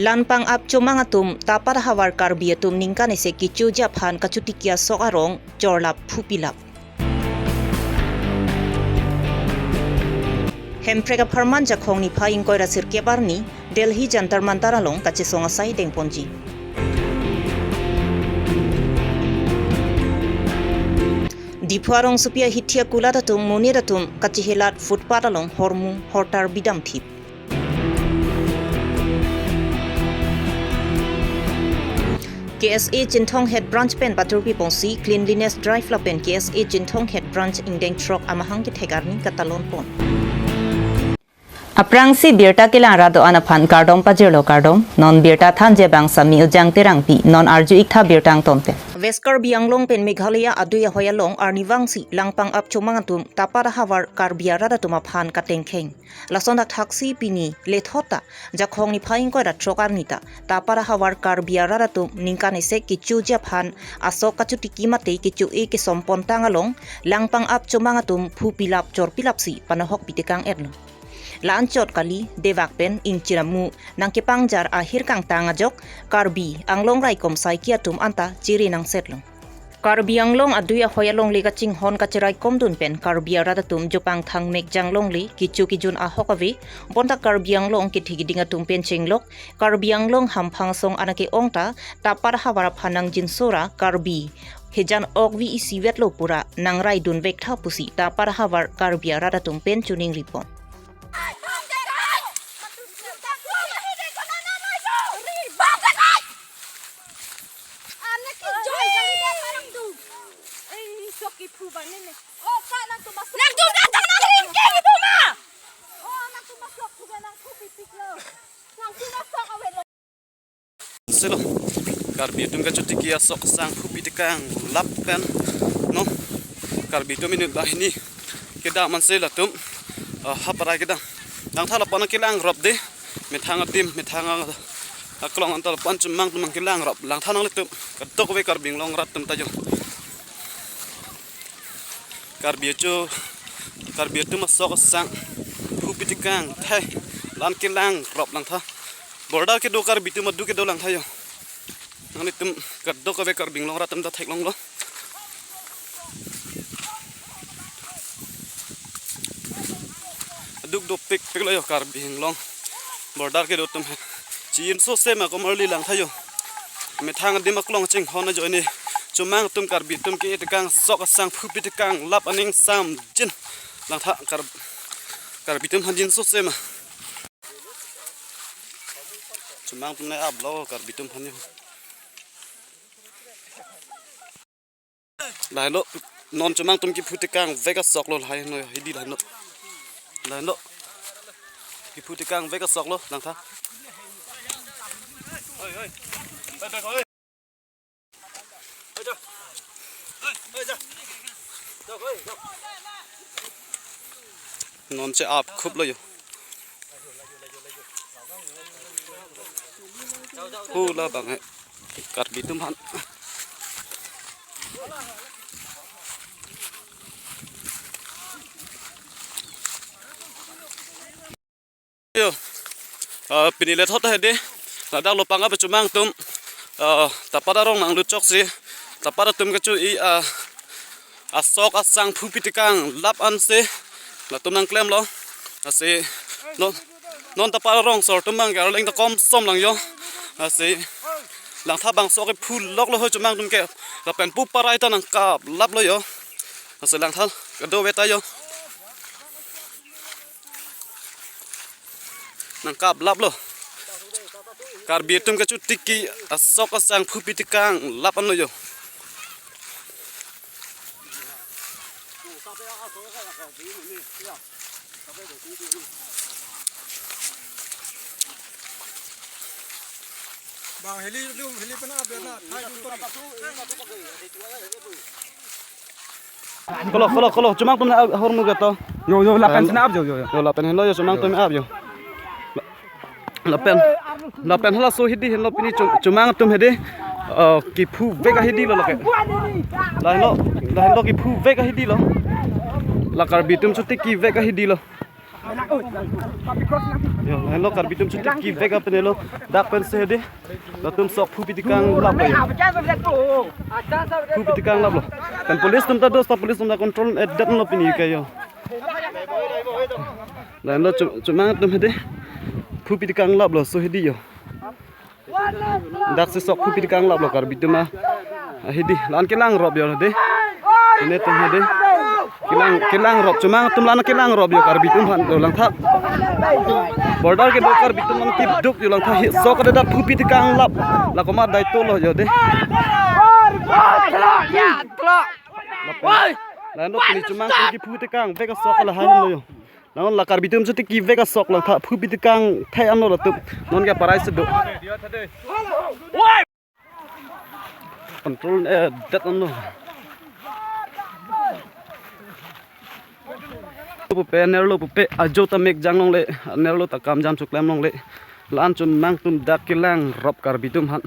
Lanpang ap chumangatum tapar hawar karbiatum ningkane se kichu japhan kachutikia sokarong jorlap phupilap. Hemprega Parman jakhong ni phaing koira sirkebarni Delhi Jantar Mantar along kachesonga sai dengponji. Dipuarong supia hitia kuladatum muniratum kachihelat footpath along hormu hortar bidam thip. KSA Jintong Head Branch Pen Paturpi Pongsi Cleanliness Drive la Pen KSA Jintong Head Branch Ingdeng Trok amahang kithegarni katalon pon. Aprangsi birta kilang rado anaphan kardom pajirlo kardom non birta thanje bangsa mi ujang terangpi non arju ikha birtang tomte. Veskar bianglong pen Meghalaya aduya hoyalong arniwangsi langpang ap chumangatum tapara hawar karbiara ratuma phan katengkheng. Lasondak thaksi pini lethota jakhong ni phaing koira trokarnita tapara hawar karbiara ratum ningkane se kichu japhan asok kachuti kimate kichu e ke sompon tangalong langpang ap chumangatum phupilap chorpilapsi panahok pitekang erlo. Laanchot kali devakpen ingchiramu nang kepangjar akhir kang tangajok karbi anglong raikom saikiatum anta ciri nang setlong. Karbi anglong aduya hoyalong li kaching hon kachirai komdun pen karbi aradatum jopang thang mek janglong li kichu kijun ahokavi bonta karbi anglong kithigidingatum pen chinglok karbi anglong hamphang song anake ongta tapar hawara phanang jinsora karbi hejan okvi isi wetlo pura nang raidun vekta pusi tapar hawar karbi aradatum pen tuning report. Selo karbi tum kachuti kia sok sang phupi tekang lap kan no karbi tum minut bahini keda mansela tum hapara keda dang thala pana kilang rob de methanga tim methanga aklong antal panch mang tum kilang rob lang thanang tum katok we karbi long rat tum tajo karbi tum sok sang phupi tekang thai lan kilang rob lang tha border ke dokar bitu madu ke dolang thayo nang tum kadok ke kar binglong ratam ta thaik long lo duk do pik lo yo kar binglong border ke do tum chin so se ma ko marli lang thayo me thang dim aklong ching hona jo ni chumang tum kar bitum ke tekang sok sang phupi tekang lap aning sam jin lang tha kar bitum hanjin so se ma mang tum nai ab lo kar bitum phani lai lo non chumang tum ki phutikang vega sok lo lai no hidi lai lo ki phutikang vega sok lo lang tha oi non che ab khup lo yo la bang hai kar bitum han yo pinile thot hai de dak lo panga pechumang tum tapada rong nang lu chok si tapada tum ka chu i asok asang phupitikang lap an se la tum nang klem lo ase non tapada rong sor tum mang gar leng ta kom som lang yo ase lang tha bang sok phul lok lo ho chumang tum ke la pen pu parai ta nang kap lap lo yo ase lang tha ka do weta yo nang kap lap lo kar bi tum ka chu tiki asok asang phupi tikang lap an lo yo bang heli pana abena thai Kalau cuma tum na hormu gato yo lapen sana ab yo lapen hello yo cuma tum ab yo lapen hala so hidi hello pini cuma tum hede ki phu vega hidi lo lake la hello ki phu vega hidi lo la kar bitum chuti ki vega hidi lo Yo, hello karbitum cuti ki vega penelo dak pen sehde. Latum sok pu pitikang lap lo. Pu pitikang lap lo. Kan polis tum ta dos ta polis tum ta control dat lo pini kayo. Dan lo cuma tum hede. Pu pitikang lap lo so hedi yo. Dak se sok pu pitikang lap lo karbitum ma. Hedi lan kelang rob yo hede. Ini tum hede. Kilang rob cuma tum lana kilang rob yo karbitum han do lang thak. Border ke dokar bitum mang tip duk yo lang thak sok ada dak pu pitikang lap. La koma dai to lo yo de. Lalu pini cuma pergi putih kang, vega sok lah hari lo yo. Lalu lakar bitum seti ki vega sok lah tak putih kang, thay am lo lah tuh non ke parai sedok. Control dat am lo. Pupe nerlo pupe ajo tamek jang long le, nerlo takam jam suklem long le. Lan cuma tum dak kilang rob kar bitum han.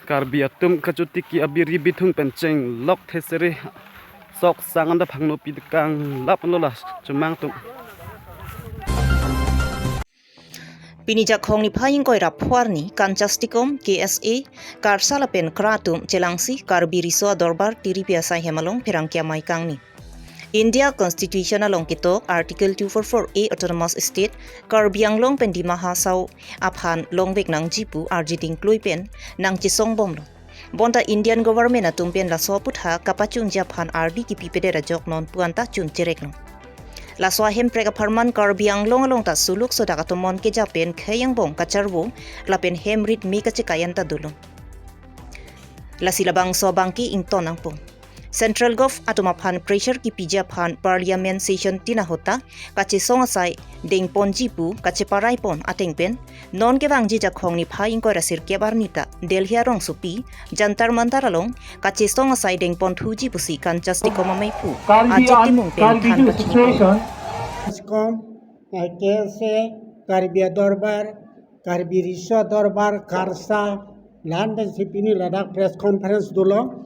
Karbiatum kacutiki abiri bitung penceng lok thesere sok sangan da phangno pitkang lap no la chumang tum Pinijak khong ni phaying koi rap phuarni kanchastikom KSA karsala pen kratum chelangsi karbiri so dorbar tiripia sai hemalong phirangkia maikangni India Constitution along kitok Article 244A Autonomous State Karbi Anglong pen di mahasau aphan longbek nang jipu arjiting kluipen nang chisong bomlo bonta Indian government atumpen la so putha kapachung japhan RD ki pipede rajok non puanta chun cherekno la so hem preka pharman Karbi Anglong along ta suluk so daga tomon ke japen khayang bong kacharwo la pen hem rit mi ka chikayan ta dulung la silabang so bangki ington nang pong Central Gov atumaphan pressure ki pija phan parliament session tina hota kache songasai ding ponjipu kache parai pon atengpen non ke bangji ja khongni phaing ko rasir ke barnita Delhi rong supi jantar mantar along kache songasai ding pon thuji pusi kan justi komamai pu ajeti mung pen khan situation kom KSA Karbi Dorbar Karbi Risho Dorbar Karsa land sipini Ladakh press conference dulo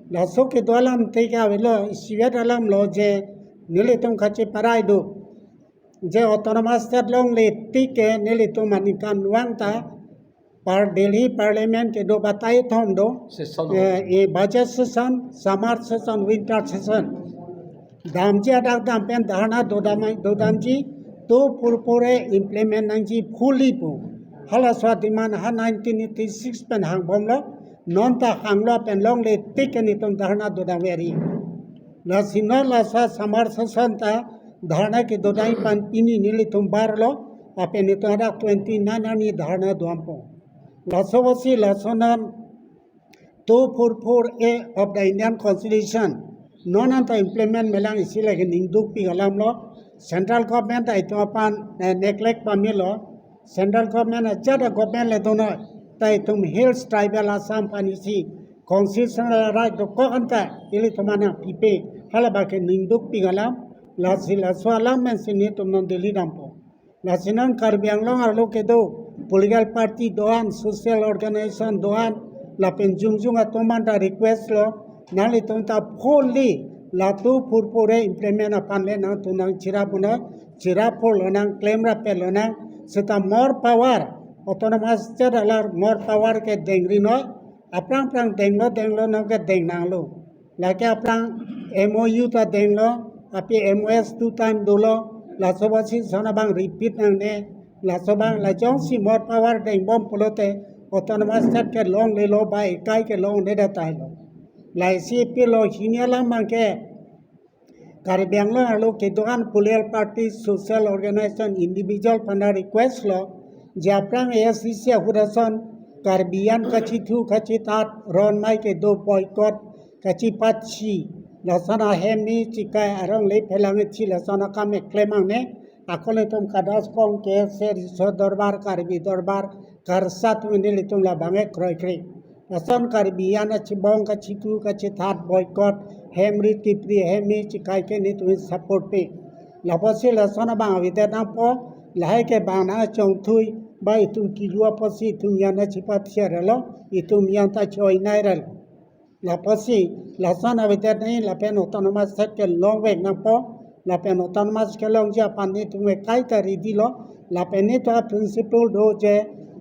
Laso ke doalam tega velo sivet alam lo je nilitum kache parai do je autonomous state long le tike nilitum manikan wangta par Delhi parliament ke do batai thom do e budget session summer session winter session damji adak dam pen dharna dodamji to purpore implement nangji fully pu hala swatiman ha 1986 pen hang bomlo non ta hanglo pen long le tikeni tum dharna dodaweri la sinor la sa samar santa dharna ke dodai pan pini nili tum barlo apen to ada 29 ani dharna duampo la sobosi la sonan 244A of the Indian Constitution non anta implement melang isila ke ninduk pi galam lo central government ai to pan neglect pamilo central government ajada government le dono tai tum hills tribal Assam panisi constitutional right do ko anta ili tumana pipe hala ba ke ninduk pingalam la sila swalam men sini tum non Delhi dampo la sinan Karbi Anglong arlo ke do political party doan social organization doan la penjungjung atomanda request lo nali tum ta fully la tu purpure implement apan le na tunang chirapur lonang claim ra pe lonang seta more power autonomous state alar more power ke dengri no aprang denglo no ke dengnang lo la ke aprang MOU ta denglo api MOS 2 time dolo la sobasi sona bang repeat nang ne la sobang la jong si more power deng bom polote autonomous state ke long le lo bai kai ke long de da tai lo la si pi lo hinyala mang ke Karbi Anglong lo ke doan political party social organization individual panda request lo Japrang ASCC Hudason Karbian kachitu kachitat ron mai ke do boycott kachipachi lasana hemi chikai arang le phelang chi lasana kame klemang ne akole tum kadas kong ke ser so dorbar Karbi dorbar karsat menil tum la bange kroi kroi lasan Karbian chibong kachitu kachitat boycott hemri tipri hemi chikai ke ni tu support pe lapose lasana bang avite na po lahai ke bana chong thui ba itum kilua pasi itum yana chipat siarelo itum yanta choi nairal la pasi la sana veter nei la pen autonomous state ke long weg na po lapen autonomous kelong ja pani tume kai tari dilo lapen ni to principle do je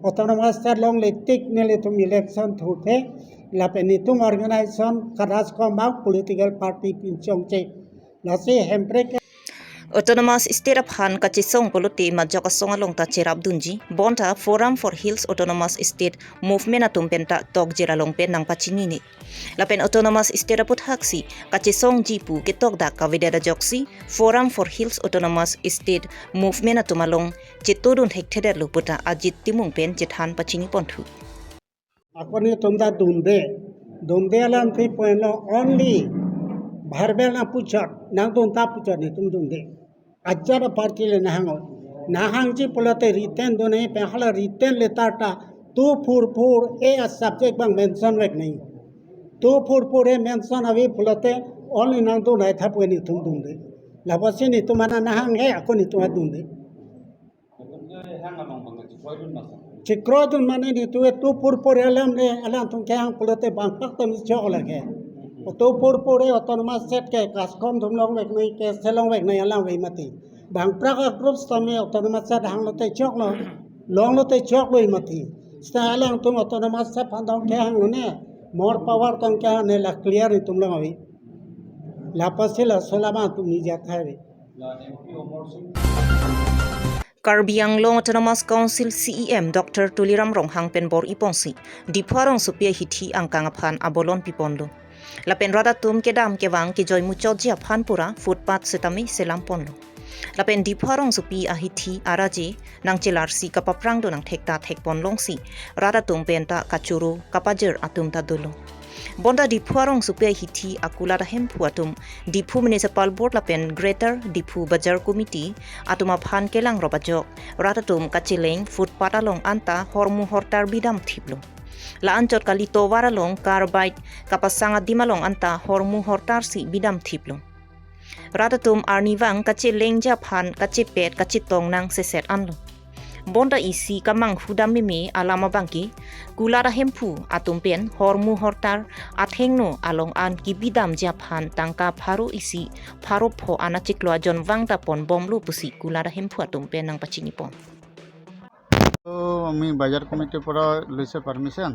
autonomous state long le tik ne le tum election thute lapen ni tum organization karas ko mak political party pinchong che lasi hemprek Autonomous State of Han kachisong puluti majok asong along ta cherap dunji bonta Forum for Hills Autonomous State movement atum penta tok jiralong pen nang pachini ni lapen Autonomous State aput haksi kachisong jipu ketok da kavidera joksi Forum for Hills Autonomous State movement atum along chitodun hekteder luputa ajit timung pen jethan pachini pontu akoni tumda dunde alam thi poeno only bharbel na puchak nang don ta puchak ni tum dunde ajar party le nahang ji polate riten do nahi pehala riten le tata tu fur e a subject bang mention rek nahi tu fur e mention avi polate only nang do nahi tha poeni tum dunde labasi ni tumana nahang he akoni tumad dunde Cikrodun mani ni tu pur alam ne alam tum kaya polate bang pak tam chok lage tu pur e autonomous set ke kaskom thum long vek nai ke selong vek nai alam vei mati bang praka groups tame autonomous set hang lote chok lo long lote chok loi mati sta alam tum autonomous set pandong ke hang ne more power tong ke ne la clear ni tum long avi la pasila solama tum ni jat hai Karbi Anglong Autonomous Council CEM Dr. Tuliram Ronghang Penbor Ipongsi Dipharong Supia Hithi Angkang Aphan Abolon Piponlo Lapen Rada Tum Kedam Kewang Kijoy Muchoji Aphan Pura Footpath Setami Selam Ponlo Lapen Dipharong Supi Ahithi Araje Nang Chelarsi Kapaprang Do Nang Thekta Thekpon Longsi Rada Tum Penta Kachuru Kapajer Atum Tadulo Bonda Dipharong Supia Hithi Akula Hempu Atum Dipu Municipal Board Lapen Greater Dipu Bajar Committee Atuma Phan Kelang Robajok Ratatum Kachileng Footpath Along Anta Hormu Hortar Bidam Thiplo La Anchot Kalito Waralong Carbide Kapasanga Dimalong Anta Hormu Hortar Si Bidam Thiplo Ratatum Arnivang Kachileng Japhan Kachipet Kachitong Nang Seset Anlo Bonda isi kamang hudam mimi alama bangki gulara hempu atumpen hormu hortar athengno along an kibidam japhan tangka pharu isi pharu pho anachiklo jon wangta pon bomlu pusi gulara hempu atumpen nang pachini pon তো আমি বাজাৰ কমিটিৰ পৰা লৈছে permission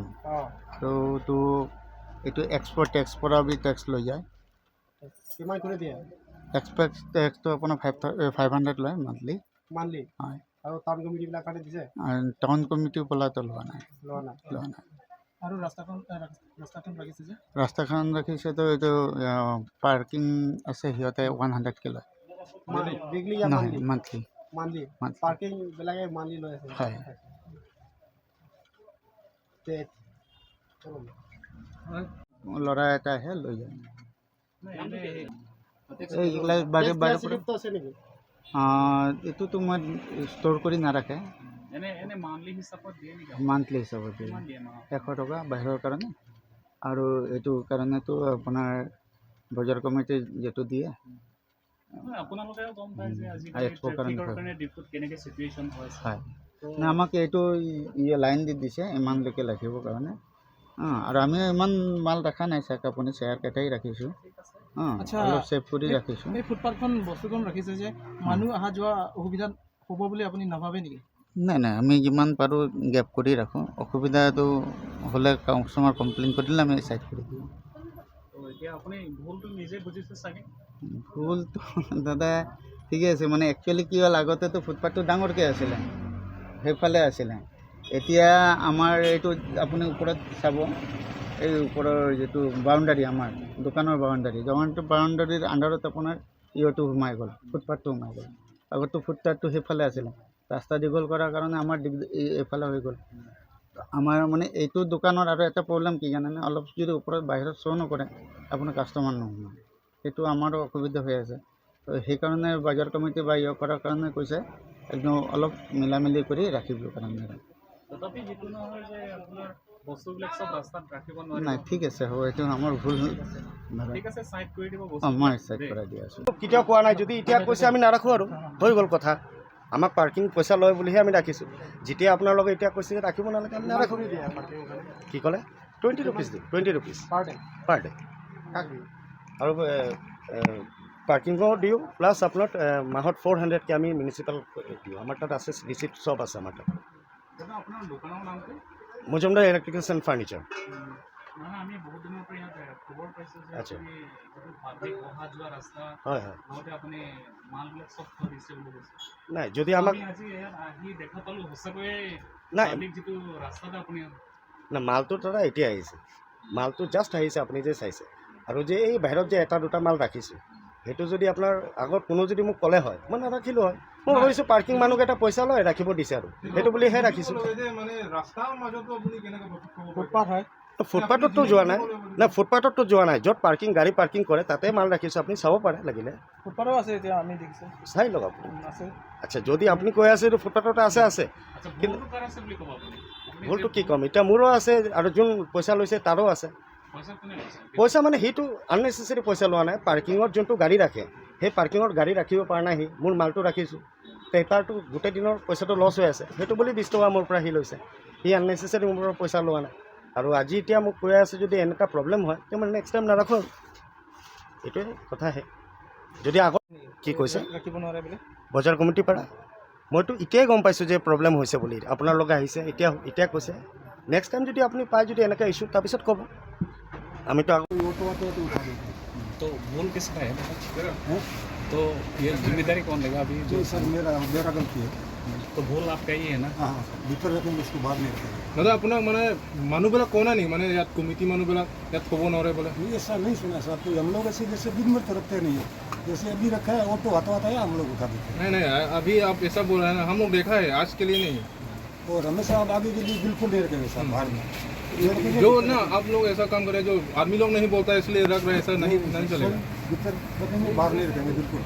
তো এইটো export tax পৰা B tax লৈ যায় কিমান কৰে দিয়ে এক্সপৰ্ট টেক্সটো আপোনাৰ 500 লয় মান্থলি হয় আৰু টাউন কমিটি বিলাক কাটি দিছে টাউন কমিটিৰ পৰাটো লোৱা নাই আৰু ৰাস্তাখন ৰাখিছে যে ৰাস্তাখন ৰাখিছে তো এইটো পাৰ্কিং আছে সিহঁতে 100 কে লয় মান্থলি পাৰ্কিং বিলাকে মানলি লৈ আছে হয় ল'ৰা এটা আহে লৈ যায় এইবিলাক বাৰে বাৰে আছে নেকি এইটোতো মই ষ্ট'ৰ কৰি নাৰাখে মান্থলি হিচাপত দিয়ে 100 টকা বাহিৰৰ কাৰণে আৰু এইটো কাৰণেতো আপোনাৰ বজাৰ কমিটি যেটো দিয়ে আপোনালোকে গম পায় যে আজিকালি ট্ৰেফিকৰ কাৰণে ডিপুট কেনেকৈ সিচুৱেশ্যন হয় না আমাক এইটো লাইন দি দিছে ইমানলৈকে ৰাখিবৰ কাৰণে আৰু আমি ইমান মাল ৰখা নাই চাক আপুনি চেয়াৰ কেইটাই ৰাখিছোঁ অলপ সেভ কৰি ৰাখিছোঁ এই ফুটপাথখন বস্তুখন ৰাখিছে যে মানুহ অহা যোৱা অসুবিধা হ'ব বুলি আপুনি নাভাবে নেকি নাই নাই আমি যিমান পাৰোঁ গেপ কৰি ৰাখোঁ অসুবিধাটো হ'লে কাষ্টমাৰ কমপ্লেইন কৰিলে আমি চাইড কৰি দিওঁ এতিয়া আপুনি ভুলটো নিজে বুজিছে চাগে ভুলটো দাদা ঠিকে আছে মানে একচুৱেলি কি হ'ল আগতেতো ফুটপাথটো ডাঙৰকৈ আছিলে সেইফালে আছিলে এতিয়া আমাৰ এইটো আপুনি ওপৰত চাব এই ওপৰৰ যেটো বাউণ্ডাৰী আমাৰ দোকানৰ বাউণ্ডাৰীৰ আণ্ডাৰত আপোনাৰ ইহঁতো সোমাই গ'ল ফুটপাথটো সোমাই গ'ল আগতো ফুটপাথটো সেইফালে আছিলে ৰাস্তা দীঘল কৰাৰ কাৰণে আমাৰ এইফালে হৈ গ'ল আমাৰ মানে এইটো দোকানৰ আৰু এটা প্ৰব্লেম কি জানেনে অলপ যদি ওপৰত বাহিৰত শ্ব' নকৰে আপোনাৰ কাষ্টমাৰ নহয় সেইটো আমাৰো অসুবিধা হৈ আছে তো সেইকাৰণে বজাৰ কমিটি বা ইয়ে কৰাৰ কাৰণে কৈছে একদম অলপ মিলামিলি কৰি ৰাখিব কাৰণে তথাপি যেটো নহয় যে আপোনাৰ বস্তুবিলাক সব ৰাস্তাত ৰাখিব নোৱাৰে নাই ঠিক আছে হ'ব এইটো আমাৰ ভুল ঠিক আছে সাইড কৰি দিব মই সাইড কৰাই দি আছোঁ কেতিয়াও কোৱা নাই যদি এতিয়া কৈছে আমি নাৰাখোঁ আৰু হৈ গ'ল কথা আমাক পাৰ্কিং পইচা লয় বুলিহে আমি ৰাখিছোঁ যেতিয়া আপোনালোকে এতিয়া কৈছে যে ৰাখিব নালাগে আমি নাৰাখোঁ কি ক'লে 20 रुपीस দিম 20 रुपीस পাৰ ডে আৰু পাৰ্কিঙৰ দিওঁ প্লাছ আপোনাৰ মাহত 400কৈ আমি মিউনিচিপাল দিওঁ। আমাৰ তাত আছে ৰিচিপ্ট চব আছে আমাৰ তাত। দাদা আপোনাৰ দোকানৰ নামটো? Majumdar Electricals and furniture. মানে আমি বহুত দিনৰ পৰা ইয়াত খবৰ পাইছোঁ যে আচ্ছা। আপুনি যিটো পাব্লিক অহা যোৱা ৰাস্তা হয় হয়। লগতে আপুনি মালবিলাক চব থৈ দিছে বুলি কৈছে। নাই যদি আমাক আমি আজি ইয়াত আহি দেখা পালোঁ সঁচাকৈয়ে নাই পাব্লিক যিটো ৰাস্তাতে আপুনি না মালটো দাদা এতিয়া আহিছে, মালটো জাষ্ট আহিছে আপুনি যে চাইছে। আৰু যে এই বাহিৰত যে এটা দুটা মাল ৰাখিছোঁ সেইটো যদি আপোনাৰ আগত কোনো যদি মোক ক'লে হয় মই নাৰাখিলোঁ হয়। মই ভাবিছোঁ পাৰ্কিং মানুহকেইটা পইচা লয় ৰাখিব দিছে আৰু সেইটো বুলিহে ৰাখিছোঁ। ফুটপাথ হয়। ফুটপাথততো যোৱা নাই, নাই ফুটপাথততো যোৱা নাই। য'ত গাড়ী পাৰ্কিং কৰে তাতে মাল ৰাখিছোঁ, আপুনি চাব পাৰে লাগিলে ফুটপাথো আছে এতিয়া আমি দেখিছোঁ চাই লওক আপুনি। আছে। আচ্ছা যদি আপুনি কৈ আছে এইটো ফুটপাথতে আছে আচ্ছা কিন্তু ভুলটো কাৰ আছে বুলি ক'ব আপুনি? ভুলটো কি ক'ম এতিয়া মোৰো আছে আৰু যোন পইচা লৈছে তাৰো আছে। পইচা কোনে লৈছে? পইচা মানে সেইটো আননেচেচাৰী পইচা লোৱা নাই। পাৰ্কিঙত যোনটো গাড়ী ৰাখে সেই পাৰ্কিঙত গাড়ী ৰাখিব পৰা নাই, সি মোৰ মালটো ৰাখিছোঁ তাৰতো গোটেই দিনৰ পইচাটো লছ হৈ আছে সেইটো বুলি 20 টকা মোৰ পৰা সি লৈছে। সি আননেচেচাৰী মোৰ পৰা পইচা লোৱা নাই। আৰু আজি এতিয়া মোক কৈ আছে যদি এনেকুৱা প্ৰব্লেম হয় তেতিয়া মই নেক্সট টাইম নাৰাখোঁ আৰু এইটোৱে কথাহে। যদি আগত কি কৈছে ৰাখিব নোৱাৰে বুলি বজাৰ কমিটিৰ পৰা মইতো এতিয়াই গম পাইছোঁ যে প্ৰব্লেম হৈছে বুলি। আপোনালোকে আহিছে এতিয়া কৈছে নেক্সট টাইম যদি আপুনি পায় যদি এনেকুৱা ইছ্যু তাৰপিছত ক'ব। আমিতো तो भूल किसका है? तो ये जिम्मेदारी कौन लेगा अभी? जी सर मेरा गलती है। तो भूल आपका ही है ना? हाँ ভিতর রাখেন इसको बाहर नहीं रखेंगे। দাদা আপোনাক মানে মানুহবিলাক কোৱা নাই নেকি মানে ইয়াত কমিটি মানুহবিলাক ইয়াত ক'ব নোৱাৰে বোলে? ये सर नहीं सुना सर, तो हम लोग ऐसे जैसे दिन भर तो रखते नहीं है, जैसे अभी रखा है ऑटो आता है हम लोग उठा देते नहीं नहीं अभी आप ऐसा बोल रहे हैं ना, हम लोग देखा है आज के लिए नहीं। हैं। और हमेशा अब आगे के लिए बिल्कुल नहीं रखेंगे सर बाहर में। जो ना आप लोग ऐसा काम करें जो आदमी लोग नहीं बोलता है इसलिए रख रहे हैं, ऐसा नहीं चलेगा। भीतर रखेंगे बाहर नहीं रखेंगे, बिल्कुल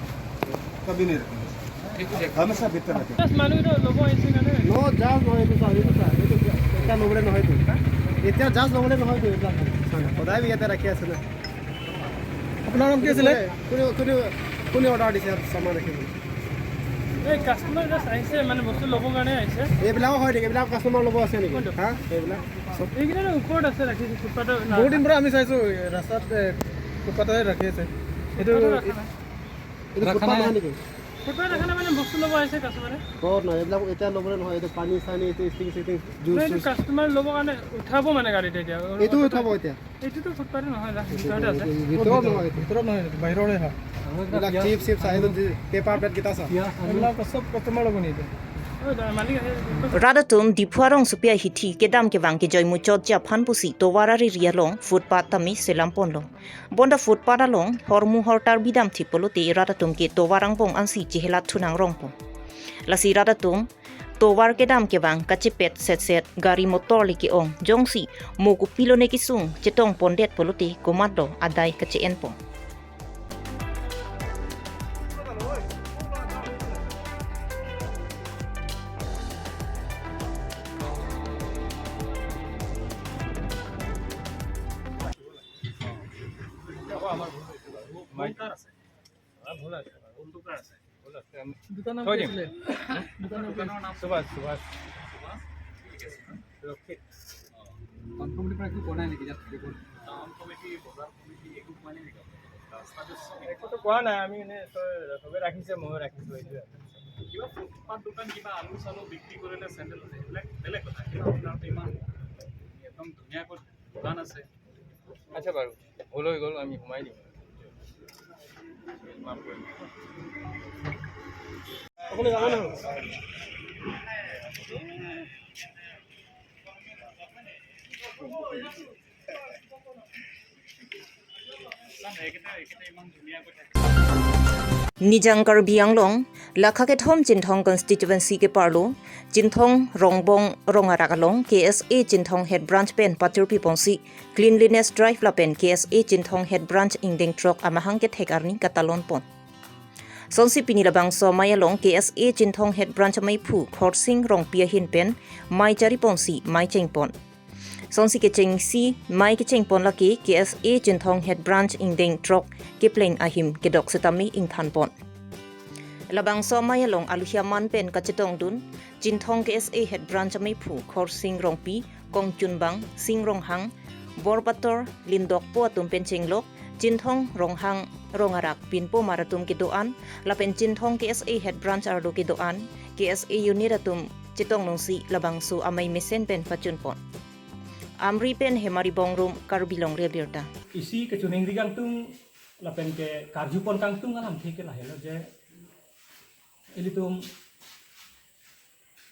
कभी नहीं रखेंगे, हमेशा भीतर रखेंगे। নো জাজ নহয় এইটো এতিয়া নগলে নহয়তো, এতিয়া জাজ নগলে নহয়তো এইবিলাক সদায় ইয়াতে ৰাখি আছে না। আপোনাৰ নাম কি আছিলে? কোনে অৰ্ডাৰ দিছে চামান ৰাখিবলৈ? এই কাষ্টমাৰ জাষ্ট আহিছে মানে বস্তু ল'বৰ কাৰণে আহিছে। এইবিলাকো হয় নেকি? এইবিলাক কাষ্টমাৰ ল'ব আছে নেকি? হা এইবিলাক এইকেইটা ওপৰত আছে ৰাখিছোঁ ফুটপাথৰ। বহুত দিন পৰা আমি চাইছোঁ ৰাস্তাত ফুটপাথতে ৰাখি আছে। এইটো ফুটপাথ নহয় নেকি? ফুটপাথ ৰাখা নাই মানে বস্তু ল'ব আহিছে কাষ্টমাৰে। ক'ত নহয় এইবিলাক এতিয়া ল'বলৈ নহয়, এইটো পানী চানী এইটো ষ্টিং চিটিং জুচ এইটো কাষ্টমাৰ ল'বৰ কাৰণে উঠাব মানে গাড়ীতে এতিয়া। এইটো উঠাব এতিয়া এইটোতো ফুটপাথে নহয়, ভিতৰতে আছে। ভিতৰত নহয়, ভিতৰত নহয় বাহিৰৰে হয়। এইবিলাক চিপ চিপ আহিলোঁ পেপাৰ প্লেট কেইটা চা এইবিলাক চব কাষ্টমাৰ ল'ব নি এতিয়া? মালিক আহে। Radatum dipuarong supia hiti kedam ke wang ke joy muchot ja phan pusi to warari rialong footpath tami selampon long. Bonda footpath along hormu hortar bidam thipolo te radatum ke to warang bong ansi chihela thunang rongpon. Lasi radatum to war kedam ke wang kachipet set gari motor li ke ong jongsi moku pilone ki sung chetong pondet polote komando adai kache enpon. দোকানৰ নাম কি আছিলে? দোকানৰ নাম সুভাষ। কমিটিৰ পৰা একো কোৱা নাই নেকি ইয়াত? টাউন কমিটি বজাৰ কমিটি একো কোৱা নাই নেকি? একোতো কোৱা নাই, আমি এনে চবে ৰাখিছে ময়ো ৰাখিছোঁ এইটোৱে। কিবা ফুটপাথ দোকান কিবা আলু চালু বিক্ৰী কৰিলে চেণ্ডেল এইবিলাক বেলেগ কথা। কিন্তু আপোনাৰতো ইমান একদম ধুনীয়াকৈ দোকান আছে। আচ্ছা বাৰু ভুল হৈ গ'ল, আমি সোমাই দিম। আপুনি যাব নহয়? এইকেইটা ইমান ধুনীয়াকৈ থাকে। Nijangkar bianglong lakhake thom jinthong constituency ke parlo jinthong rongbong rongarakalong KSA jinthong head branch pen paturpi pongsi cleanliness drive la pen KSA jinthong head branch ingdeng trok amahang ke thekarni katalon pon sonsi pinilabang so mayalong KSA jinthong head branch mai phu khorsing rong pia hin pen mai jari pongsi mai chengpon sonsi ke chengsi mai ke chengpon laki KSA jinthong head branch ingdeng trok ke plain ahim ke dok setami ingthan pon labang so mayalong aluhia man pen kachetong dun jinthong KSA head branch mai phu khorsing rong pi kong chunbang sing rong hang borbator lindok po tum pen chenglok jinthong rong hang rongarak pinpo maratum kidoan lapen cinthong KSA head branch ardo kidoan KSA unit atum chitong nungsi labangsu amay mesen pen pachunpon amri pen hemari bongrum karbilong rebirta isi kecuning rigang tung lapen ke karjupon kang tung alam thike la helo je ilitum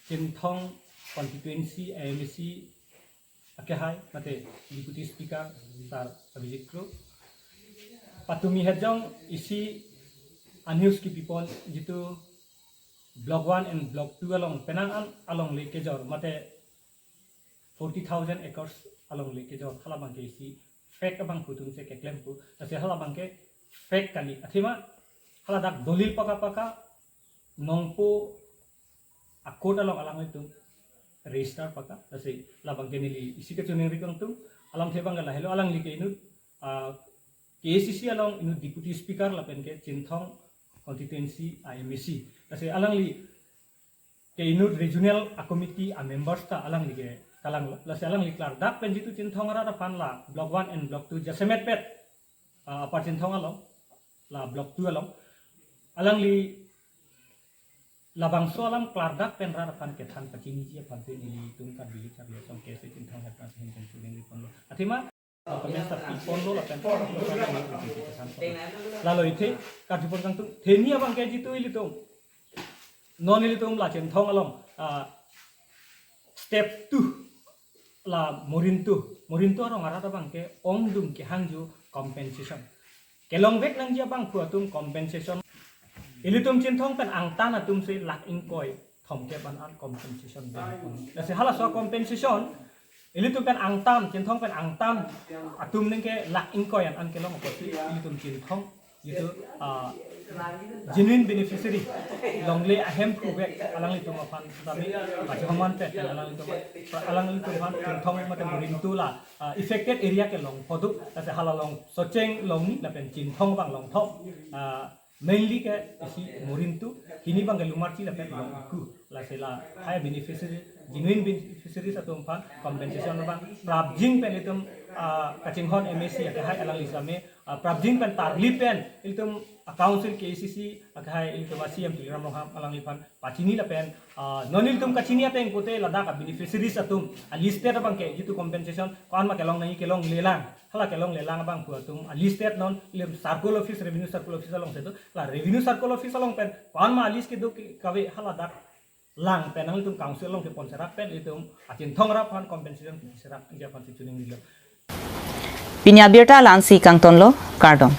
cinthong constituency AMC akehai mate deputy speaker sar abhijit patumi hejong isi unused ki people jitu block 1 and block 2 along penangan along lake jor mate 40,000 acres along lake jor khala bangke isi fake abang putun se ke claim pu ase hala bangke fake kali athima hala dak dolil paka nongpo akot along alang itu register paka ase labang kenili isi ke chuning rikong tu alam thebang la hello alang like inu KCC along inu deputy speaker lapen ke cinthong constituency IMC ase alang li ke inu regional committee a members ta alang li ke kalang la se alang li klar dak pen jitu cinthong ara pan la block 1 and block 2 jasemet pet apar cinthong along la block 2 along alang li labang soalam klardak penra pan kethan pacini ji pan te ni tung kan bili kan ya song kese cinthong hat pan hen kan suling pon atima pemesta pon lo la pen lalu itu karjupon kang tung theni abang ke jitu ili tung non ili tung la cinthong along step 2 la morintu arong arata bang ke ongdum ke hangju compensation kelong bek nang ji bang puatum compensation ilitum cinthong pen angtan atum se lak ingkoi thomke ban an compensation ben se hala so compensation ilitum pen angtam cinthong pen angtam atum nengke lak ingkoi an kelong ko ilitum cinthong itu genuine beneficiary longle ahem kubek alang litum apan kami pajaman pet alang litum han cinthong mate murintu la affected area ke long phodu se hala long socheng long ni la pen cinthong bang long thop mainly ke isi morintu kini bang lumarci la pen ku la sela high beneficiary genuine beneficiary satu umpan compensation bang prabjing pen itum kachinghon MSC ke hai alang isame prabjing pen tarli pen itum council KCC ke hai itum CM Ram Roham alang lipan pachini la pen nonil tum kachini pen kote ladaka beneficiary satu listed bang ke itu compensation kan ma kelong nahi kelong lelang hala kelong lelang bang puatum listed non circle office revenue circle office along setu la revenue circle office along pen kan ma list ke do kawe hala dak lang penang itu council long ke ponserak pen itu acin thongrap han compensation serak dia pan sichuning dilo Pinya birta lansi kang tonlo kardom